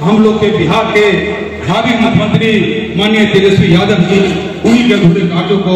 हम लोग के बिहार के भावी मुख्यमंत्री माननीय तेजस्वी यादव जी उन्हीं के अधूरे कार्यों को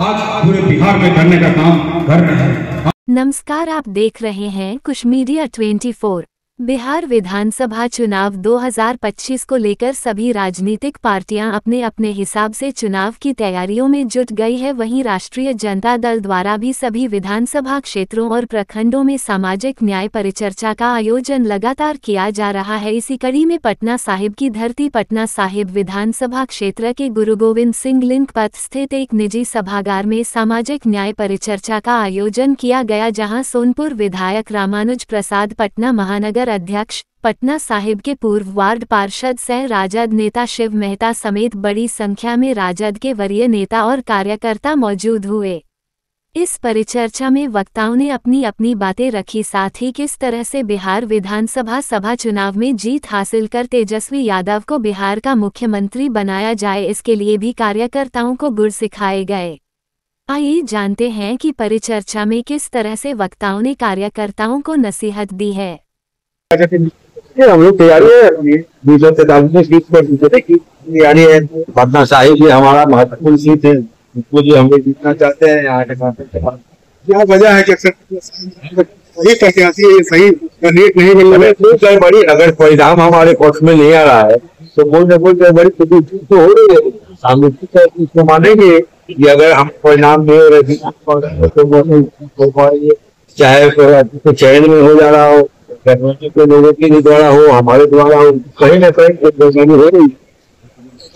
आज पूरे बिहार में करने का काम कर रहे हैं। नमस्कार, आप देख रहे हैं कुश मीडिया 24। बिहार विधानसभा चुनाव 2025 को लेकर सभी राजनीतिक पार्टियां अपने अपने हिसाब से चुनाव की तैयारियों में जुट गई है। वहीं राष्ट्रीय जनता दल द्वारा भी सभी विधानसभा क्षेत्रों और प्रखंडों में सामाजिक न्याय परिचर्चा का आयोजन लगातार किया जा रहा है। इसी कड़ी में पटना साहिब की धरती पटना साहिब विधानसभा क्षेत्र के गुरु गोविंद सिंह लिंक पथ स्थित एक निजी सभागार में सामाजिक न्याय परिचर्चा का आयोजन किया गया, जहां सोनपुर विधायक रामानुज प्रसाद, पटना महानगर अध्यक्ष, पटना साहिब के पूर्व वार्ड पार्षद सह राजद नेता शिव मेहता समेत बड़ी संख्या में राजद के वरीय नेता और कार्यकर्ता मौजूद हुए। इस परिचर्चा में वक्ताओं ने अपनी अपनी बातें रखी, साथ ही किस तरह से बिहार विधानसभा सभा चुनाव में जीत हासिल कर तेजस्वी यादव को बिहार का मुख्यमंत्री बनाया जाए, इसके लिए भी कार्यकर्ताओं को गुर सिखाए गए। आइए जानते हैं कि परिचर्चा में किस तरह से वक्ताओं ने कार्यकर्ताओं को नसीहत दी है। हम लोग तैयारी है, पटना साहिब ये हमारा महत्वपूर्ण सीट है, इसको जो हम लोग जीतना चाहते हैं। यहाँ के यह वजह है कि सही प्रत्याशी सही कैंडिडेट नहीं मिल रहे, कोई बड़ी अगर परिणाम हमारे पक्ष में नहीं आ रहा है तो कोई न कोई बड़ी तो हो रही है। सामने इसको मानेंगे कि अगर हम परिणाम नहीं हो रहे तो चाहे चयन में हो जा रहा हो, के लोगों के द्वारा हो, हमारे द्वारा हो, कहीं ना कहीं हो रही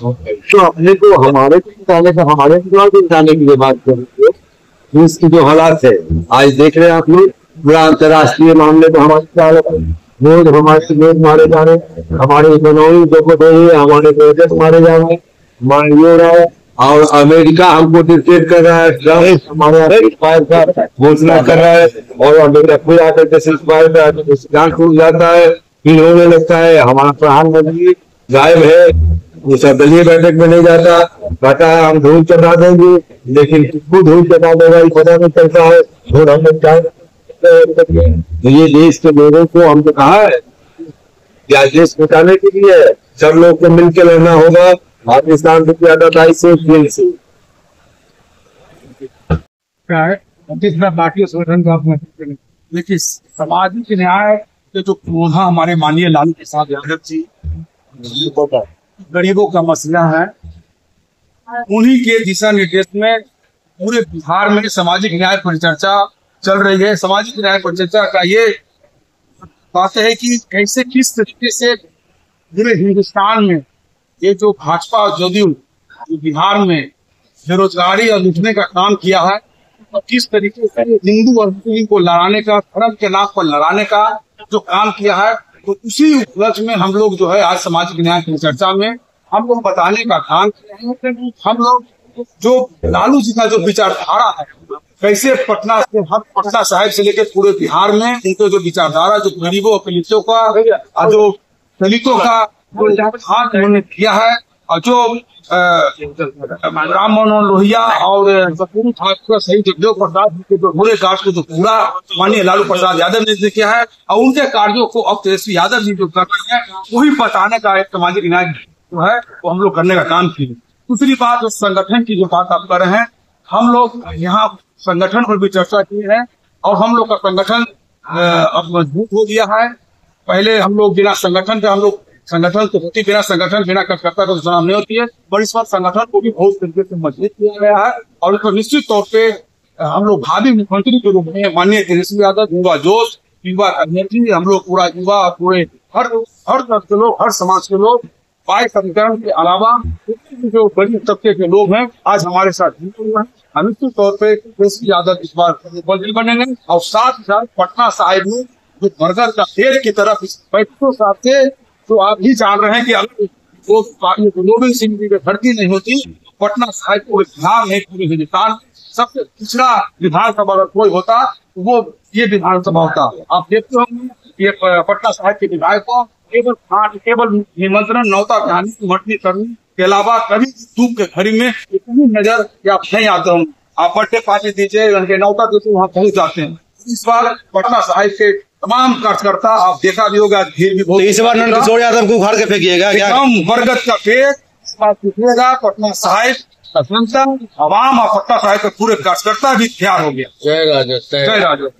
तो अपने को हमारे जाने की बात करेंगे। इसकी जो हालात है आज देख रहे हैं आप लोग, पूरा अंतर्राष्ट्रीय मामले तो हमारे रोज हमारे लोग मारे जा रहे, हमारे इकोनॉमी चौपट हो रही है, हमारे प्रोजेक्ट मारे जा रहे हैं, हमारे ये हो रहा है। और अमेरिका हमको डिक्टेट कर रहा है, ट्रम्प हमारे घोषणा कर रहा है और अमेरिका खुद आकर के सिद्धांत टूट जाता है, फिर होने लगता है। हमारा प्रधानमंत्री गायब है, वो सर्वदलीय बैठक में नहीं जाता, कहता है हम धूल चढ़ा देंगे, लेकिन खुद धूल चढ़ा देगा ये पता नहीं चलता है। और हम तो ये देश के लोगों को हमने कहा है कि आज देश बचाने के लिए सब लोग को मिलकर लड़ना होगा। पाकिस्तान से ज्यादा से बाकी संगठन का देखिए, सामाजिक न्याय के जो पौधा हमारे माननीय लालू प्रसाद यादव जी, गरीबों का मसला है, उन्हीं के दिशा निर्देश में पूरे बिहार में सामाजिक न्याय परिचर्चा चल रही है। सामाजिक न्याय परिचर्चा का ये बात है कि कैसे किस तरीके से पूरे हिंदुस्तान में ये जो भाजपा और जदयू जो बिहार में बेरोजगारी और लूटने का काम किया है, और किस तरीके से हिंदू और मुस्लिम को लड़ाने का, धर्म के नाम पर लड़ाने का जो काम किया है, तो उसी उपलक्ष्य में हम लोग जो है आज सामाजिक न्याय की चर्चा में हम लोग बताने का काम किया है। हम लोग जो लालू जी का जो विचारधारा है, कैसे पटना साहिब से लेकर पूरे बिहार में उनको जो विचारधारा, जो गरीबों और पीड़ितों का और जो दलितों का हाथ उन्होंने किया है, और जो राम मनोहर लोहिया और शहीद जगदेव प्रसाद के जो पूरे कार्य को जो पूरा माननीय लालू प्रसाद यादव ने किया है, और उनके कार्यों को अब तेजस्वी यादव जी जो कर रहे हैं, वही बताने का एक सामाजिक न्याय जो है वो हम लोग करने का काम किए। दूसरी बात, जो संगठन की जो बात आप कर रहे हैं, हम लोग यहाँ संगठन पर भी चर्चा की है, और हम लोग का संगठन अब मजबूत हो गया है। पहले हम लोग बिना संगठन के, हम लोग संगठन तो होती, बिना संगठन बिना कार्यकर्ता को चुनाव नहीं होती है, पर इस बार संगठन को भी बहुत तरीके से मजबूत किया गया है। और इसको निश्चित तौर पे हम लोग भावी मुख्यमंत्री के रूप में माननीय तेजस्वी यादव, युवा जोश, युवा एनर्जी, हम लोग पूरा युवा, पूरे हर वर्ग के लोग, हर समाज के लोग, पाए समीकरण के अलावा जो बड़ी तबके के लोग हैं आज हमारे साथ जुड़े हुए हैं। हम निश्चित तौर पर तेजस्वी यादव इस बार बदली बनेंगे, और साथ ही साथ पटना साहिब में जो बर्गर का तेल की तरफ इस पैसों से, तो आप ही जान रहे हैं कि अगर वो गोविंद सिंह जी की धरती नहीं होती, पटना साहिब पूरे बिहार में, पूरे हिंदुस्तान सबसे पिछड़ा विधानसभा अगर कोई होता तो वो ये विधानसभा होता। आप देखते होंगे ये पटना साहिब के विधायक को केवल निमंत्रण नौता कहानी की मटनी करने के अलावा कभी धूप के घड़ी में इतनी नजर या आप नहीं आते होंगे। आप बर्थडे पार्टी दीजिए, नौता दीजिए, वहां पहुंच जाते हैं। इस बार पटना साहिब के तमाम कार्यकर्ता, आप देखा भी होगा भीड़ भी बहुत। इस बार नंद किशोर यादव को उखाड़ के फेंकिएगा क्या? एकदम बरगद का पेड़ टूटेगा। पटना साहिब का जनता, आवाम और पटना साहिब के पूरे कार्यकर्ता भी तैयार हो गया। जय राजद। जय राजद।